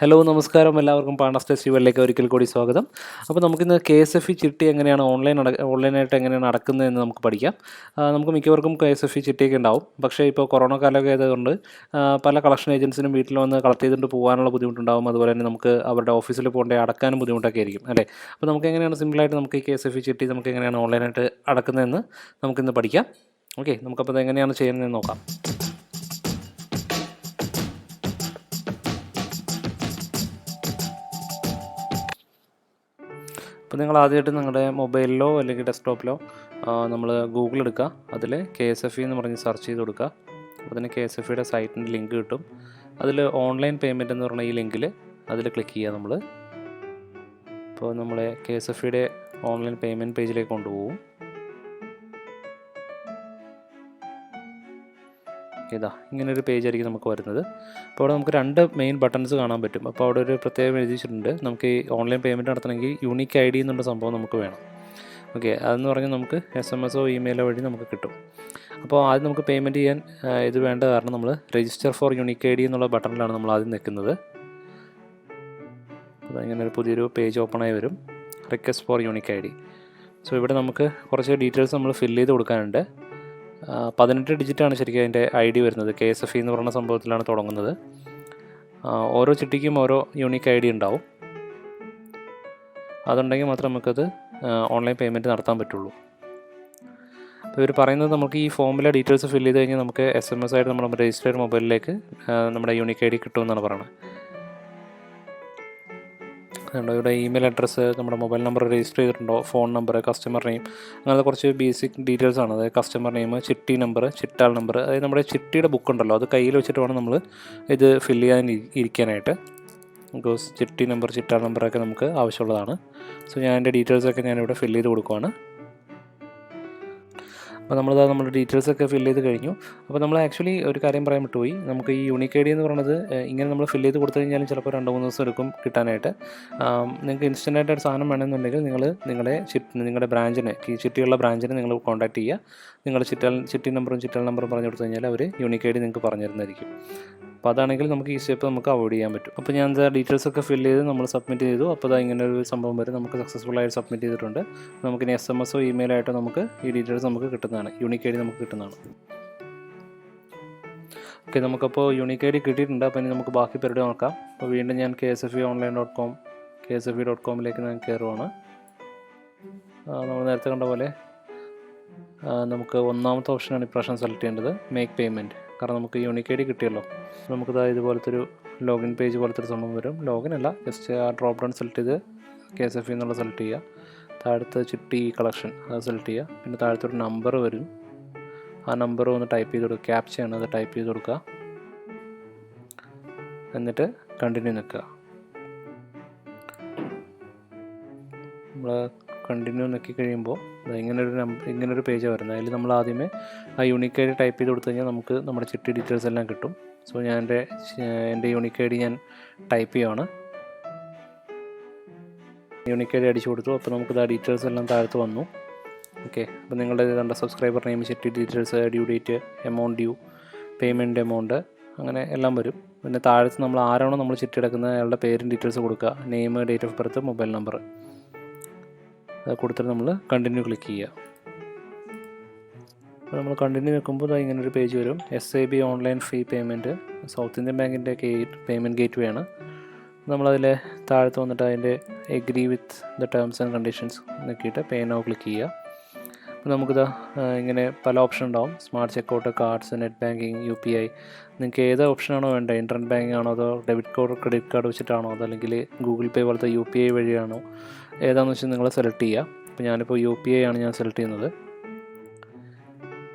Hello നമസ്കാരം, എല്ലാവർക്കും പാണസ് ഫെസ്റ്റിവലിലേക്ക് ഒരിക്കൽ കൂടി സ്വാഗതം. അപ്പോൾ നമുക്കിന്ന് KSFE ചിട്ടി എങ്ങനെയാണ് ഓൺലൈനായിട്ട് എങ്ങനെയാണ് അടക്കുന്നതെന്ന് നമുക്ക് പഠിക്കാം. നമുക്ക് മിക്കവർക്കും KSFE ചിട്ടിയൊക്കെ ഉണ്ടാവും. പക്ഷേ ഇപ്പോൾ കൊറോണ കാലമൊക്കെ ആയതുകൊണ്ട് പല കളക്ഷൻ ഏജൻസിനും വീട്ടിൽ വന്ന് കളക്ട് ചെയ്തുകൊണ്ട് പോകാനുള്ള ബുദ്ധിമുട്ടുണ്ടാകും. അതുപോലെ തന്നെ നമുക്ക് അവരുടെ ഓഫീസിൽ പോകേണ്ട അടക്കാനും ബുദ്ധിമുട്ടൊക്കെ ആയിരിക്കും അല്ലേ. അപ്പോൾ നമുക്ക് എങ്ങനെയാണ് സിമ്പിളായിട്ട് നമുക്ക് ഈ KSFE ചിട്ടി നമുക്ക് എങ്ങനെയാണ് ഓൺലൈനായിട്ട് അടക്കുന്നതെന്ന് നമുക്കിന്ന് പഠിക്കാം. ഓക്കെ, നമുക്കപ്പോൾ അത് എങ്ങനെയാണ് ചെയ്യുന്നതെന്ന് നോക്കാം. അപ്പോൾ നിങ്ങൾ ആദ്യമായിട്ട് നിങ്ങളുടെ മൊബൈലിലോ അല്ലെങ്കിൽ ഡെസ്ക്ടോപ്പിലോ നമ്മൾ ഗൂഗിൾ എടുക്കുക, അതിൽ KSFE എന്ന് പറഞ്ഞ് സെർച്ച് ചെയ്ത് കൊടുക്കുക. അപ്പോൾ തന്നെ KSFEയുടെ സൈറ്റിൻ്റെ ലിങ്ക് കിട്ടും. അതിൽ ഓൺലൈൻ പേയ്മെൻറ്റ് എന്ന് പറഞ്ഞ ഈ ലിങ്കിൽ അതിൽ ക്ലിക്ക് ചെയ്യുക നമ്മൾ. അപ്പോൾ നമ്മളെ KSFEയുടെ ഓൺലൈൻ പേയ്മെൻറ്റ് പേജിലേക്ക് കൊണ്ടുപോകും. ഇതാ ഇങ്ങനൊരു പേജ് ആയിരിക്കും നമുക്ക് വരുന്നത്. അപ്പോൾ അവിടെ നമുക്ക് രണ്ട് മെയിൻ ബട്ടൺസ് കാണാൻ പറ്റും. അപ്പോൾ അവിടെ ഒരു പ്രത്യേകം എഴുതിയിട്ടുണ്ട്, നമുക്ക് ഈ ഓൺലൈൻ പേയ്മെൻറ്റ് നടത്തണമെങ്കിൽ യൂണിക് ID എന്നുള്ള സംഭവം നമുക്ക് വേണം. ഓക്കെ, അതെന്ന് പറഞ്ഞാൽ നമുക്ക് SMS-ഓ ഇമെയിലോ വഴി നമുക്ക് കിട്ടും. അപ്പോൾ ആദ്യം നമുക്ക് പേയ്മെൻറ്റ് ചെയ്യാൻ ഇത് വേണ്ട കാരണം നമ്മൾ രജിസ്റ്റർ ഫോർ യൂണിക് ID എന്നുള്ള ബട്ടണിലാണ് നമ്മൾ ആദ്യം നിൽക്കുന്നത്. അപ്പോൾ ഇങ്ങനെ ഒരു പുതിയൊരു പേജ് ഓപ്പണായി വരും, request for unique ID. So ഇവിടെ നമുക്ക് കുറച്ച് ഡീറ്റെയിൽസ് നമ്മൾ ഫില്ല് ചെയ്ത് കൊടുക്കാനുണ്ട്. 18 ഡിജിറ്റാണ് ശരിക്കും അതിൻ്റെ ID വരുന്നത്. KSFE എന്ന് പറയുന്ന സംഭവത്തിലാണ് തുടങ്ങുന്നത്. ഓരോ ചിട്ടിക്കും ഓരോ യൂണിക് ID ഉണ്ടാവും. അതുണ്ടെങ്കിൽ മാത്രമേ നമുക്കത് ഓൺലൈൻ പേയ്മെൻറ്റ് നടത്താൻ പറ്റുള്ളൂ. അപ്പോൾ ഇവർ പറയുന്നത് നമുക്ക് ഈ ഫോമിലെ ഡീറ്റെയിൽസ് ഫില്ല് ചെയ്ത് കഴിഞ്ഞാൽ നമുക്ക് SMS ആയിട്ട് നമ്മുടെ രജിസ്റ്റേർഡ് മൊബൈലിലേക്ക് നമ്മുടെ യൂണിക് ID കിട്ടുമെന്നാണ് പറയുന്നത്. ഇവിടെ ഇമെയിൽ അഡ്രസ്സ്, നമ്മുടെ മൊബൈൽ നമ്പർ രജിസ്റ്റർ ചെയ്തിട്ടുണ്ടോ, ഫോൺ നമ്പർ, കസ്റ്റമർ നെയിം, അങ്ങനത്തെ കുറച്ച് ബേസിക് ഡീറ്റെയിൽസ് ആണ്. അതായത് കസ്റ്റമർ നെയിം, ചിട്ടി നമ്പർ, ചിട്ടാൾ നമ്പർ, അതായത് നമ്മുടെ ചിട്ടിയുടെ ബുക്ക് ഉണ്ടല്ലോ അത് കയ്യിൽ വെച്ചിട്ട് വേണം നമ്മൾ ഇത് ഫില്ല് ചെയ്യാൻ ഇരിക്കാനായിട്ട്. ബിക്കോസ് ചിട്ടി നമ്പർ, ചിട്ടാൾ നമ്പറൊക്കെ നമുക്ക് ആവശ്യമുള്ളതാണ്. സോ ഞാൻ എൻ്റെ ഡീറ്റെയിൽസൊക്കെ ഞാനിവിടെ ഫില്ല് ചെയ്ത് കൊടുക്കുവാണ്. അപ്പോൾ നമ്മുടെ ഡീറ്റെയിൽസൊക്കെ ഫില്ല് ചെയ്ത് കഴിഞ്ഞു. അപ്പോൾ നമ്മൾ ആക്ച്വലി ഒരു കാര്യം പറയാൻ വിട്ടുപോയി. നമുക്ക് ഈ യൂണിക് ID എന്ന് പറയുന്നത് ഇങ്ങനെ നമ്മൾ ഫില്ല് ചെയ്ത് കൊടുത്തു കഴിഞ്ഞാലും ചിലപ്പോൾ 2-3 ദിവസം എടുക്കും കിട്ടാനായിട്ട്. നിങ്ങൾക്ക് ഇൻസ്റ്റൻ്റായിട്ട് ഒരു സാധനം വേണമെന്നുണ്ടെങ്കിൽ നിങ്ങളുടെ ബ്രാഞ്ചിനെ, ഈ ചിട്ടിയുള്ള ബ്രാഞ്ചിനെ നിങ്ങൾ കോൺടാക്ട് ചെയ്യുക. നിങ്ങൾ ചിട്ടി നമ്പറും പറഞ്ഞു കൊടുത്തു കഴിഞ്ഞാൽ അവർ യൂണിക് ID നിങ്ങൾക്ക് പറഞ്ഞു തരുന്നതായിരിക്കും. അപ്പോൾ അതാണെങ്കിൽ നമുക്ക് ഈ സ്റ്റെപ്പ് നമുക്ക് അവോയ്ഡ് ചെയ്യാൻ പറ്റും. അപ്പോൾ ഞാൻ ഡീറ്റെയിൽസൊക്കെ ഫില്ല് ചെയ്ത് നമ്മൾ സബ്മിറ്റ് ചെയ്തു. അപ്പോൾ ഇങ്ങനെ ഒരു സംഭവം വരെ നമുക്ക് സക്സസ്ഫുള്ളായിട്ട് സബ്മിറ്റ് ചെയ്തിട്ടുണ്ട്. നമുക്കിനി SMS-ഓ ഇമെയിലായിട്ടോ നമുക്ക് ഈ ഡീറ്റെയിൽസ് നമുക്ക് കിട്ടുന്നതാണ്, യൂണിക് ID നമുക്ക് കിട്ടുന്നതാണ്. ഓക്കെ, നമുക്കപ്പോൾ യൂണിക് ID കിട്ടിയിട്ടുണ്ട്. അപ്പോൾ ഇനി നമുക്ക് ബാക്കി പരിപാടി നോക്കാം. അപ്പോൾ വീണ്ടും ഞാൻ KSFEonline.com ഞാൻ കയറുവാണ്. നമ്മൾ നേരത്തെ കണ്ട പോലെ നമുക്ക് ഒന്നാമത്തെ ഓപ്ഷനാണ് ഇപ്രാവശ്യം സെലക്ട് ചെയ്യേണ്ടത്, മേക്ക് പേയ്മെൻറ്റ്. കാരണം നമുക്ക് യൂണിക് ID കിട്ടിയല്ലോ. നമുക്കത് ഇതുപോലത്തെ ഒരു ലോഗിൻ പേജ് പോലത്തെ ഒരു സംഭവം വരും. ലോഗിൻ അല്ല, ജസ്റ്റ് ആ ഡ്രോപ്പ് ഡൗൺ സെലക്ട് ചെയ്ത് KSFE എന്നുള്ള സെലക്ട് ചെയ്യുക. താഴത്ത് ചിട്ടി കളക്ഷൻ അത് സെലക്ട് ചെയ്യുക. പിന്നെ താഴത്തൊരു നമ്പർ വരും, ആ നമ്പർ ഒന്ന് ടൈപ്പ് ചെയ്ത് കൊടുക്കുക. ക്യാപ്ചയാണ്, അത് ടൈപ്പ് ചെയ്ത് കൊടുക്കുക. എന്നിട്ട് കണ്ടിന്യൂ നിൽക്കുക. നമ്മൾ കണ്ടിന്യൂ നിൽക്കി കഴിയുമ്പോൾ ഇങ്ങനൊരു പേജാണ് വരുന്നത്. അതിൽ നമ്മൾ ആദ്യമേ ആ യൂണിക് ID ടൈപ്പ് ചെയ്ത് കൊടുത്തു കഴിഞ്ഞാൽ നമുക്ക് നമ്മുടെ ചിട്ടി ഡീറ്റെയിൽസ് എല്ലാം കിട്ടും. സോ ഞാൻ എൻ്റെ യൂണിക് ID ഞാൻ ടൈപ്പ് ചെയ്യുകയാണ്. യൂണിക് ID അടിച്ചു കൊടുത്തു. അപ്പോൾ നമുക്കിത് ആ ഡീറ്റെയിൽസ് എല്ലാം താഴത്ത് വന്നു. ഓക്കെ, അപ്പോൾ നിങ്ങളുടെ കണ്ട സബ്സ്ക്രൈബർ നെയിം, ചിട്ടി details, due date, amount due, payment amount, അങ്ങനെ എല്ലാം വരും. പിന്നെ താഴത്ത് നമ്മൾ ആരാണോ നമ്മൾ ചിട്ടി എടുക്കുന്നത് അയാളുടെ പേരും ഡീറ്റെയിൽസ് കൊടുക്കുക, name, date of birth, mobile number അത് കൊടുത്തിട്ട് നമ്മൾ കണ്ടിന്യൂ ക്ലിക്ക് ചെയ്യുക. അപ്പോൾ നമ്മൾ കണ്ടിന്യൂ വെക്കുമ്പോൾ ഇങ്ങനൊരു പേജ് വരും. SAB ഓൺലൈൻ ഫീ പേയ്മെൻറ്റ്, സൗത്ത് ഇന്ത്യൻ ബാങ്കിൻ്റെ പേയ്മെൻറ്റ് ഗേറ്റ് വേ ആണ്. നമ്മളതിൽ താഴത്ത് വന്നിട്ട് അതിൻ്റെ agree with the terms and conditions നോക്കിയിട്ട് പേ നൗ ക്ലിക്ക് ചെയ്യുക. അപ്പോൾ നമുക്കിത് ഇങ്ങനെ പല ഓപ്ഷൻ ഉണ്ടാവും. Smart checkout, cards, net banking, UPI, നിങ്ങൾക്ക് ഏത് ഓപ്ഷനാണോ വേണ്ടത്, ഇൻ്റർനെറ്റ് ബാങ്കിങ് ആണോ, അതോ ഡെബിറ്റ് കാർഡ്, ക്രെഡിറ്റ് കാർഡ് വെച്ചിട്ടാണോ, അതല്ലെങ്കിൽ ഗൂഗിൾ പേ പോലത്തെ UPI വഴിയാണോ, ഏതാണെന്ന് വെച്ചാൽ നിങ്ങൾ സെലക്ട് ചെയ്യുക. അപ്പോൾ ഞാനിപ്പോൾ UPI ആണ് ഞാൻ സെലക്ട് ചെയ്യുന്നത്.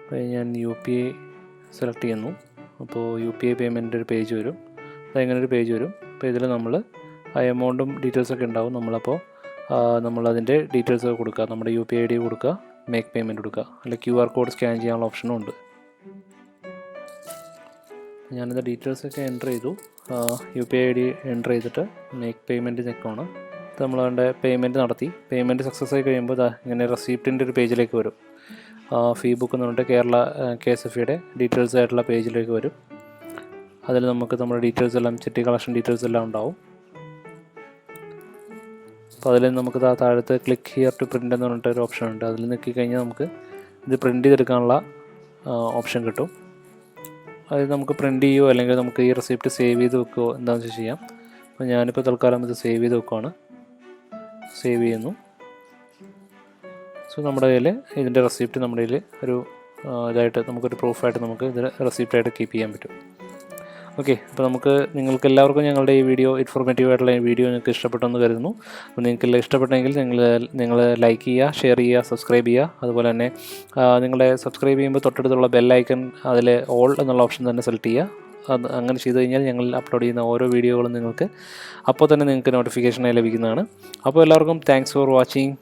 അപ്പോൾ ഞാൻ UPI സെലക്ട് ചെയ്യുന്നു. അപ്പോൾ UPI പേയ്മെൻറ്റ് ഒരു പേജ് വരും. അതെങ്ങനൊരു പേജ് വരും. അപ്പോൾ ഇതിൽ നമ്മൾ ആ എമൗണ്ടും ഡീറ്റെയിൽസൊക്കെ ഉണ്ടാവും. നമ്മളതിൻ്റെ ഡീറ്റെയിൽസ് കൊടുക്കുക, നമ്മുടെ UPI ID കൊടുക്കുക, മേക്ക് പേയ്മെൻറ്റ് കൊടുക്കുക. അല്ലെങ്കിൽ QR കോഡ് സ്കാൻ ചെയ്യാനുള്ള ഓപ്ഷനും ഉണ്ട്. ഞാനിത് ഡീറ്റെയിൽസൊക്കെ എൻ്റർ ചെയ്തു. UPI ID എൻ്റർ ചെയ്തിട്ട് മേക്ക് പേയ്മെൻറ്റ് ചെക്കാണ്. നമ്മളതിൻ്റെ പേയ്മെൻറ്റ് നടത്തി. പേയ്മെൻറ്റ് സക്സസ് ആയി കഴിയുമ്പോൾ ഇങ്ങനെ റെസിപ്റ്റിൻ്റെ ഒരു പേജിലേക്ക് വരും. ഫീ ബുക്ക് എന്ന് പറഞ്ഞിട്ട് KSFEയുടെ ഡീറ്റെയിൽസ് ആയിട്ടുള്ള പേജിലേക്ക് വരും. അതിൽ നമുക്ക് നമ്മുടെ ഡീറ്റെയിൽസ് എല്ലാം, ചിട്ടി കളക്ഷൻ ഡീറ്റെയിൽസ് എല്ലാം ഉണ്ടാവും. അപ്പോൾ അതിൽ നമുക്ക് താഴത്ത് ക്ലിക്ക് ഹിയർ ടു പ്രിൻ്റ് എന്ന് പറഞ്ഞിട്ട് ഒരു ഓപ്ഷൻ ഉണ്ട്. അതിൽ നിൽക്കി കഴിഞ്ഞാൽ നമുക്ക് ഇത് പ്രിൻ്റ് ചെയ്തെടുക്കാനുള്ള ഓപ്ഷൻ കിട്ടും. അത് നമുക്ക് പ്രിൻ്റ് ചെയ്യുകയോ അല്ലെങ്കിൽ നമുക്ക് ഈ റെസിപ്റ്റ് സേവ് ചെയ്ത് വെക്കുകയോ എന്താണെന്ന് വെച്ചാൽ ചെയ്യാം. അപ്പോൾ ഞാനിപ്പോൾ തൽക്കാലം ഇത് സേവ് ചെയ്ത് വെക്കുകയാണ്. സേവ് ചെയ്യുന്നു. സോ നമ്മുടെ കയ്യിൽ ഇതിൻ്റെ റെസിപ്റ്റ് നമ്മുടെ കയ്യിൽ ഒരു ഇതായിട്ട് നമുക്കൊരു പ്രൂഫായിട്ട് നമുക്ക് ഇത് റെസിപ്റ്റായിട്ട് കീപ്പ് ചെയ്യാൻ പറ്റും. ഓക്കെ, അപ്പോൾ നമുക്ക് നിങ്ങൾക്ക് എല്ലാവർക്കും ഞങ്ങളുടെ ഈ വീഡിയോ ഇൻഫോർമേറ്റീവ് ആയിട്ടുള്ള ഈ വീഡിയോ നിങ്ങൾക്ക് ഇഷ്ടപ്പെട്ടെന്ന് കരുതുന്നു. അപ്പോൾ നിങ്ങൾക്കെല്ലാം ഇഷ്ടപ്പെട്ടെങ്കിൽ നിങ്ങൾ ലൈക്ക് ചെയ്യുക, ഷെയർ ചെയ്യുക, സബ്സ്ക്രൈബ് ചെയ്യുക. അതുപോലെ തന്നെ നിങ്ങളുടെ സബ്സ്ക്രൈബ് ചെയ്യുമ്പോൾ തൊട്ടടുത്തുള്ള ബെല്ലൈക്കൺ അതിൽ ഓൾ എന്നുള്ള ഓപ്ഷൻ തന്നെ സെലക്ട് ചെയ്യുക. അത് അങ്ങനെ ചെയ്ത് കഴിഞ്ഞാൽ ഞങ്ങൾ അപ്ലോഡ് ചെയ്യുന്ന ഓരോ വീഡിയോകളും നിങ്ങൾക്ക് അപ്പോൾ തന്നെ നിങ്ങൾക്ക് നോട്ടിഫിക്കേഷനായി ലഭിക്കുന്നതാണ്. അപ്പോൾ എല്ലാവർക്കും താങ്ക്സ് ഫോർ വാച്ചിങ്.